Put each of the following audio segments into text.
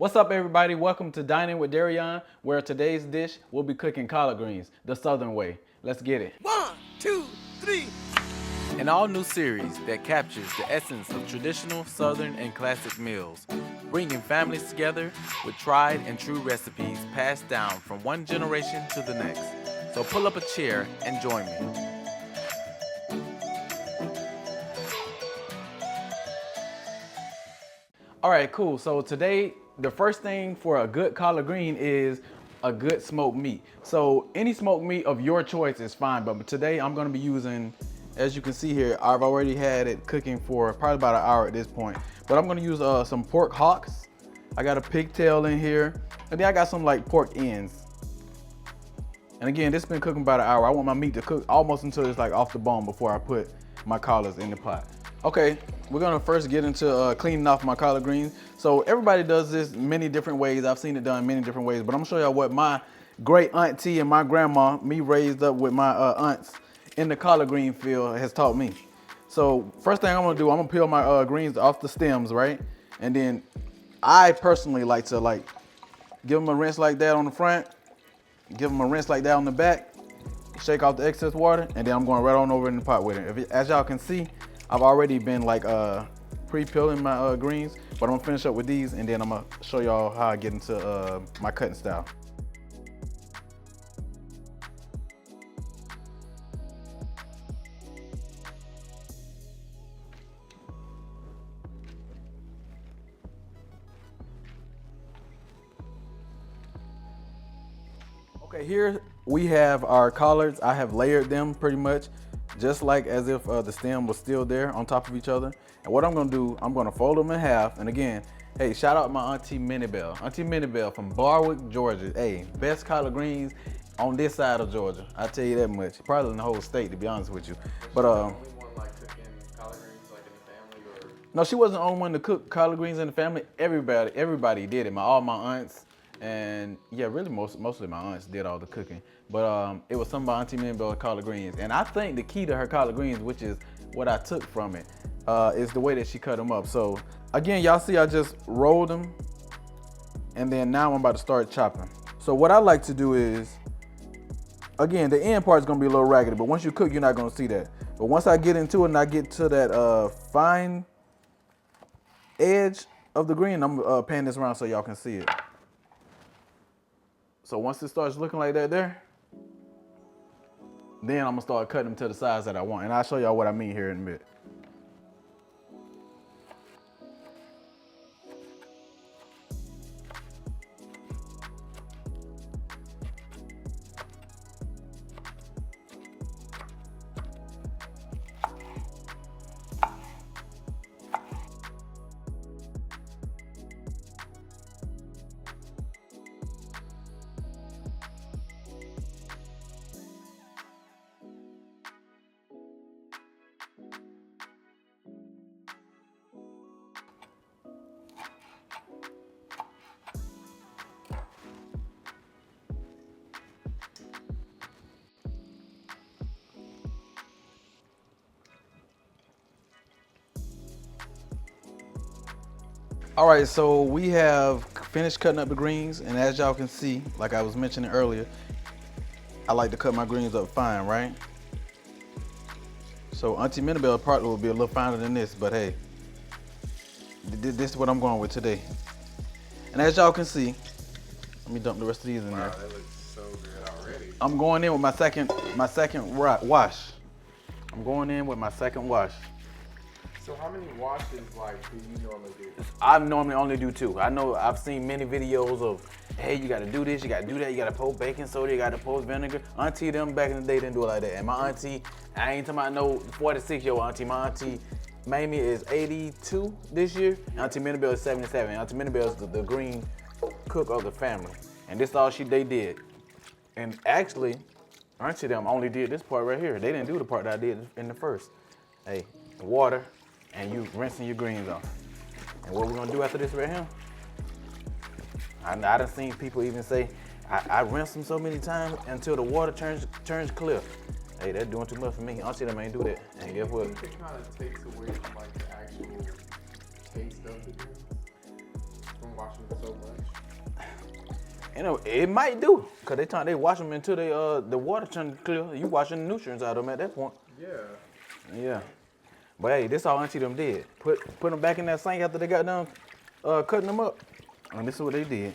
What's up, everybody? Welcome to Dining with Darion, where today's dish will be cooking collard greens, the Southern way. Let's get it. 1, 2, 3. An all-new series that captures the essence of traditional Southern and classic meals, bringing families together with tried and true recipes passed down from one generation to the next. So pull up a chair and join me. All right, cool. So today, the first thing for a good collard green is a good smoked meat. So any smoked meat of your choice is fine, but today I'm gonna be using, as you can see here, I've already had it cooking for probably about an hour at this point. But I'm gonna use some pork hocks. I got a pigtail in here, and then I got some like pork ends. And again, this has been cooking about an hour. I want my meat to cook almost until it's like off the bone before I put my collards in the pot. Okay, we're gonna first get into cleaning off my collard greens. So everybody does this many different ways. I've seen it done many different ways, but I'm gonna show y'all what my great auntie and my grandma, me raised up with my aunts in the collard green field, has taught me. So first thing I'm gonna do, I'm gonna peel my greens off the stems, right? And then I personally like to give them a rinse like that on the front, give them a rinse like that on the back, shake off the excess water, and then I'm going right on over in the pot with it. As y'all can see, I've already been pre-peeling my greens, but I'm gonna finish up with these, and then I'm gonna show y'all how I get into my cutting style. Okay, here we have our collards. I have layered them pretty much, just like as if the stem was still there on top of each other. And what I'm gonna do, I'm gonna fold them in half. And again, hey, shout out my Auntie Minnie Bell. Auntie Minnie Bell from Barwick, Georgia. Hey, best collard greens on this side of Georgia. I tell you that much. Probably in the whole state, to be honest with you. But no, she wasn't the only one to cook collard greens in the family. Everybody did it. All my aunts, and yeah, really mostly my aunts did all the cooking. But it was some of my Auntie Minnie Bell collard greens. And I think the key to her collard greens, which is what I took from it, is the way that she cut them up. So again, y'all see I just rolled them, and then now I'm about to start chopping. So what I like to do is, again, the end part is gonna be a little raggedy, but once you cook, you're not gonna see that. But once I get into it and I get to that fine edge of the green, I'm pan this around so y'all can see it. So once it starts looking like that there, then I'm gonna start cutting them to the size that I want. And I'll show y'all what I mean here in a bit. All right, so we have finished cutting up the greens, and as y'all can see, like I was mentioning earlier, I like to cut my greens up fine, right? So Auntie Minnie Bell partly will be a little finer than this, but hey, this is what I'm going with today. And as y'all can see, let me dump the rest of these in there. Wow, that looks so good already. I'm going in with my second wash. I'm going in with my second wash. So how many washes do you normally do? I normally only do 2. I know I've seen many videos of, hey, you gotta do this, you gotta do that, you gotta pour baking soda, you gotta pour vinegar. Auntie them back in the day didn't do it like that. And my auntie, I ain't talking about no 46-year-old auntie. My auntie Mamie is 82 this year. Auntie Minnie Bell is 77. Auntie Minnie Bell is the green cook of the family. And this is all they did. And actually, Auntie them only did this part right here. They didn't do the part that I did in the first. Hey, water, and you rinsing your greens off. And what we're gonna do after this right here, I done seen people even say, I rinse them so many times until the water turns clear. Hey, that's doing too much for me. Auntie them ain't do that. And guess what? I think it kind of takes away from the actual taste of the greens. from washing them so much? You know, it might do, cause they wash them until the water turns clear. You washing the nutrients out of them at that point. Yeah. Yeah. But hey, this all Auntie them did. Put them back in that sink after they got done cutting them up. And this is what they did.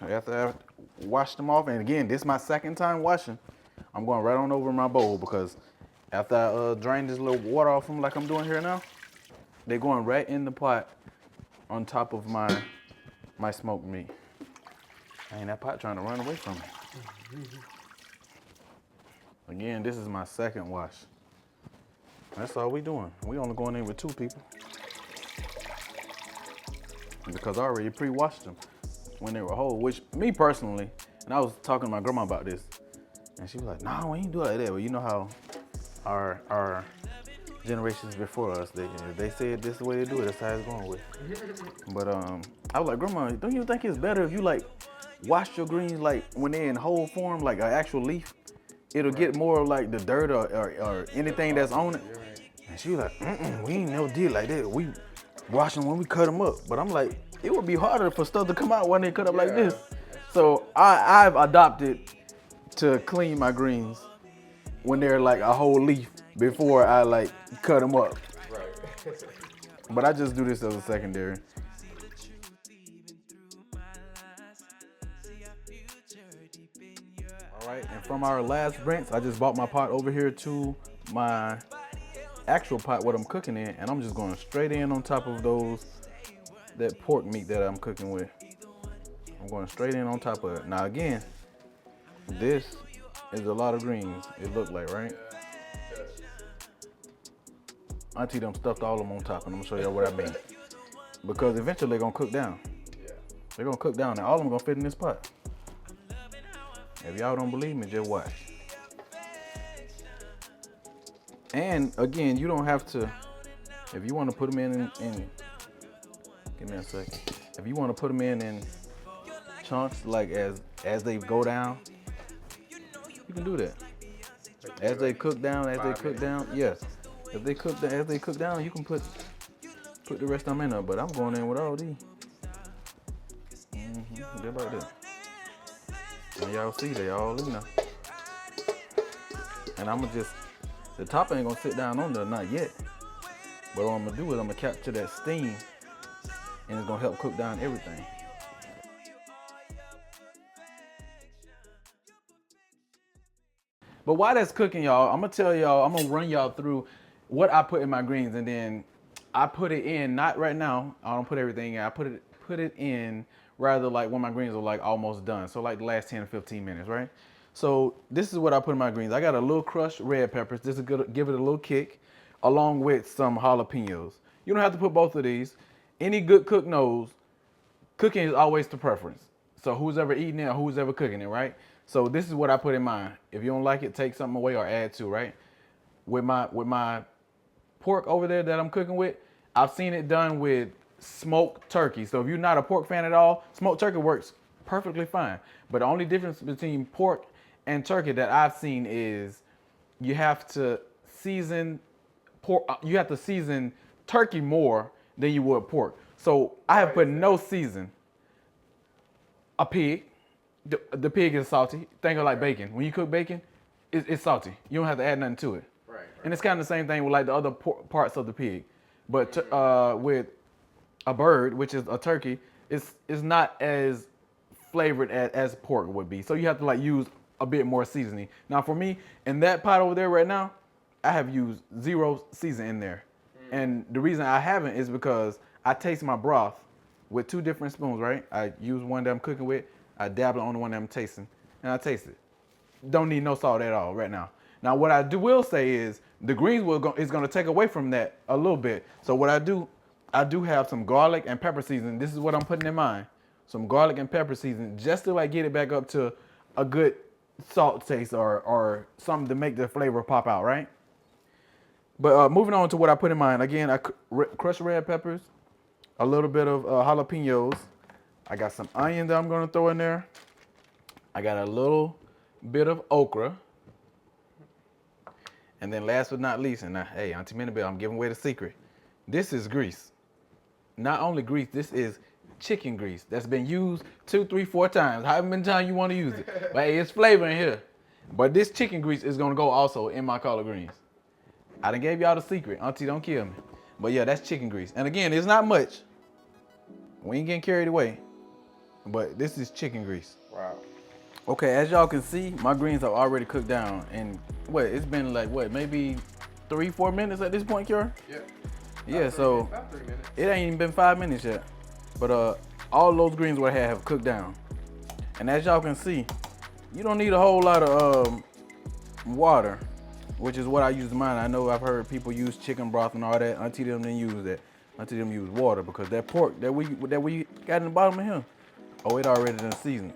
After I washed them off, and again, this is my second time washing. I'm going right on over my bowl because after I drain this little water off them like I'm doing here now, they're going right in the pot on top of my smoked meat. Ain't that pot trying to run away from me. Again, this is my second wash. That's all we doing. We only going in with 2 people. Because I already pre-washed them when they were whole, which me personally, and I was talking to my grandma about this, and she was like, "Nah, we ain't do it like that." Well, you know how our generations before us, they said this is the way they do it, that's how it's going with. But I was like, "Grandma, don't you think it's better if you like wash your greens like when they're in whole form, like an actual leaf? It'll get more of like the dirt or anything that's on it." And she was like, "We ain't never did like that. We wash them when we cut them up." But I'm like, it would be harder for stuff to come out when they cut up like this. So I've adopted to clean my greens when they're like a whole leaf before I like cut them up. Right. But I just do this as a secondary. All right, and from our last rinse, I just brought my pot over here to my actual pot what I'm cooking in, and I'm just going straight in on top of that pork meat that I'm cooking with. I'm going straight in on top of it. Now again, this is a lot of greens, it looked like, right? Auntie them stuffed all of them on top, and I'm gonna show y'all what I mean. Because eventually they're gonna cook down. They're gonna cook down, and all of them gonna fit in this pot. If y'all don't believe me, just watch. And again, you don't have to, if you want to put them in give me a second. If you want to put them in chunks, like as they go down, you can do that. As they cook down, yes. If they cook as they cook down, you can put the rest of them in there. But I'm going in with all these. Just like that. And y'all see they all in there. And I'm gonna just, the top ain't gonna sit down on there, not yet. But what I'm gonna do is I'm gonna capture that steam and it's gonna help cook down everything. But while that's cooking, y'all, I'm gonna run y'all through what I put in my greens, and then I put it in, not right now, I don't put everything in, I put it in rather like when my greens are like almost done. So like the last 10 or 15 minutes, right? So this is what I put in my greens. I got a little crushed red peppers. This is gonna give it a little kick, along with some jalapenos. You don't have to put both of these. Any good cook knows cooking is always the preference. So who's ever eating it or who's ever cooking it, right? So this is what I put in mine. If you don't like it, take something away or add to, right? With my pork over there that I'm cooking with, I've seen it done with smoked turkey. So if you're not a pork fan at all, smoked turkey works perfectly fine. But the only difference between pork and turkey that I've seen is you have to season pork. You have to season turkey more than you would pork. So I have put no season. A pig, the pig is salty. Think of like bacon. When you cook bacon, it's salty. You don't have to add nothing to it. Right. And it's kind of the same thing with like the other parts of the pig. But with a bird, which is a turkey, it's not as flavored as pork would be. So you have to like use a bit more seasoning. Now for me, in that pot over there right now, I have used 0 season in there. And the reason I haven't is because I taste my broth with 2 different spoons, right? I use one that I'm cooking with, I dabble on the one that I'm tasting, and I taste it. Don't need no salt at all right now. Now what I will say is the greens is gonna take away from that a little bit. So what I do have some garlic and pepper seasoning. This is what I'm putting in mine. Some garlic and pepper seasoning just to like get it back up to a good salt taste or something to make the flavor pop out, right? But moving on to what I put in mine. Again, I crushed red peppers, a little bit of jalapenos. I got some onion that I'm gonna throw in there. I got a little bit of okra. And then last but not least, and hey, Auntie Minabelle, I'm giving away the secret. This is grease. Not only grease, this is chicken grease that's been used 2, 3, 4 times. However many times you want to use it. But hey, it's flavor in here. But this chicken grease is gonna go also in my collard greens. I done gave y'all the secret. Auntie, don't kill me. But yeah, that's chicken grease. And again, it's not much. We ain't getting carried away. But this is chicken grease. Wow. Okay, as y'all can see, my greens have already cooked down. And it's been like, maybe 3, 4 minutes at this point, Kiara? Yeah. Yeah, so About 3 minutes. it ain't even been 5 minutes yet. But all those greens what I have cooked down. And as y'all can see, you don't need a whole lot of water, which is what I use mine. I know I've heard people use chicken broth and all that. Auntie them didn't use that. Auntie them use water because that pork that we got in the bottom of here, it already done seasoned.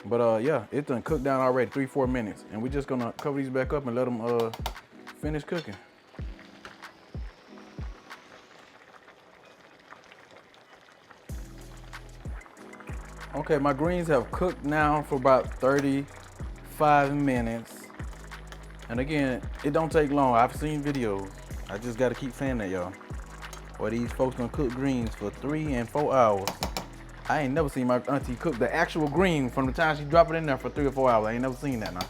But yeah, it done cooked down already, 3, 4 minutes. And we're just gonna cover these back up and let them finish cooking. Okay, my greens have cooked now for about 35 minutes. And again, it don't take long. I've seen videos. I just gotta keep saying that, y'all. Where these folks gonna cook greens for 3 and 4 hours. I ain't never seen my auntie cook the actual green from the time she drop it in there for 3 or 4 hours. I ain't never seen that now.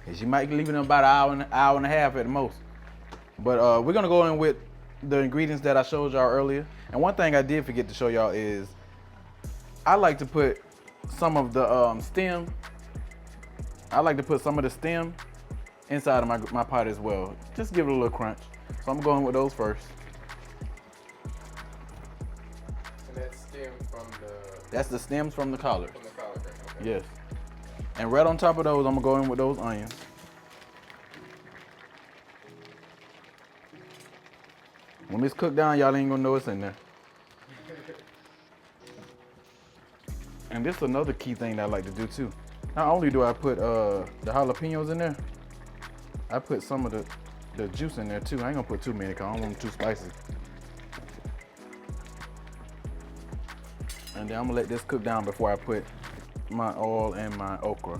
And she might leave it in about an hour and a half at the most. But we're gonna go in with the ingredients that I showed y'all earlier. And one thing I did forget to show y'all is I like to put some of the stem. I like to put some of the stem inside of my pot as well. Just give it a little crunch. So I'm going with those first. And that's stem from the That's the stems from the collards. collard green. Okay. Yes. And right on top of those, I'm gonna go in with those onions. When it's cooked down, y'all ain't gonna know it's in there. And this is another key thing that I like to do too. Not only do I put the jalapenos in there, I put some of the juice in there too. I ain't gonna put too many because I don't want them too spicy. And then I'm gonna let this cook down before I put my oil and my okra.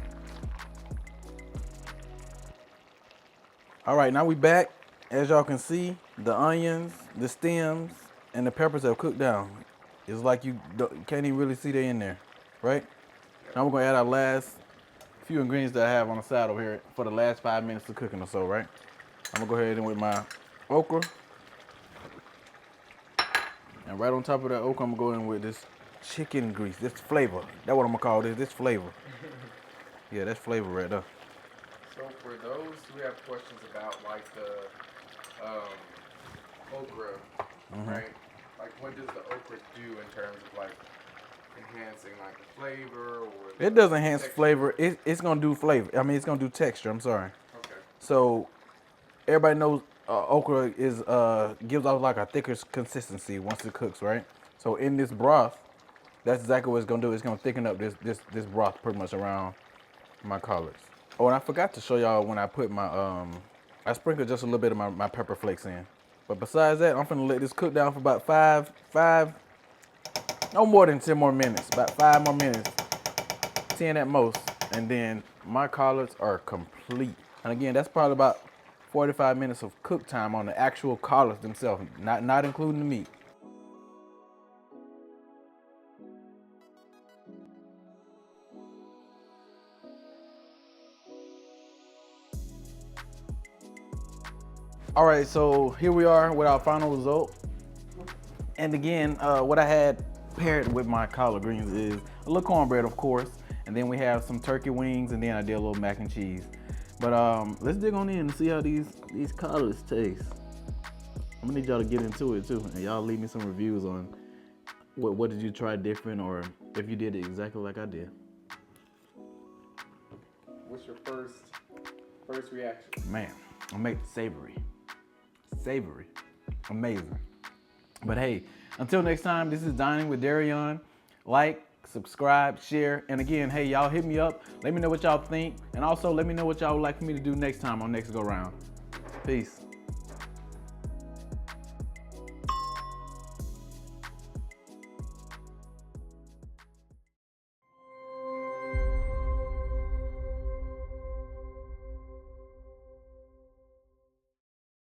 All right, now we back. As y'all can see, the onions, the stems, and the peppers have cooked down. It's like you can't even really see they in there, right? Now we're gonna add our last few ingredients that I have on the side over here for the last 5 minutes of cooking or so, right? I'm gonna go ahead and with my okra. And right on top of that okra, I'm gonna go in with this chicken grease, this flavor. That's what I'm gonna call this flavor. Yeah, that's flavor right there. So for those who have questions about like the okra, right? Like what does the okra do in terms of like enhancing like the flavor or It doesn't enhance texture? flavor. It's gonna do flavor. I mean, it's gonna do texture. I'm sorry. Okay. So everybody knows okra is gives off like a thicker consistency once it cooks, right? So in this broth, that's exactly what it's gonna do. It's gonna thicken up this broth pretty much around my collards. Oh, and I forgot to show y'all when I put my I sprinkled just a little bit of my pepper flakes in. But besides that, I'm gonna let this cook down for about five, no more than 10 more minutes. About 5 more minutes, 10 at most, and then my collards are complete. And again, that's probably about 45 minutes of cook time on the actual collards themselves, not including the meat. All right, so here we are with our final result. And again, what I had paired with my collard greens is a little cornbread, of course, and then we have some turkey wings, and then I did a little mac and cheese. But let's dig on in and see how these collards taste. I'm gonna need y'all to get into it too, and y'all leave me some reviews on what did you try different, or if you did it exactly like I did. What's your first reaction? Man, I make it savory. Savory. Amazing. But hey, until next time, this is Dining with Darion. Like, subscribe, share, and again, hey, y'all hit me up. Let me know what y'all think, and also let me know what y'all would like for me to do next time on Next Go Round. Peace.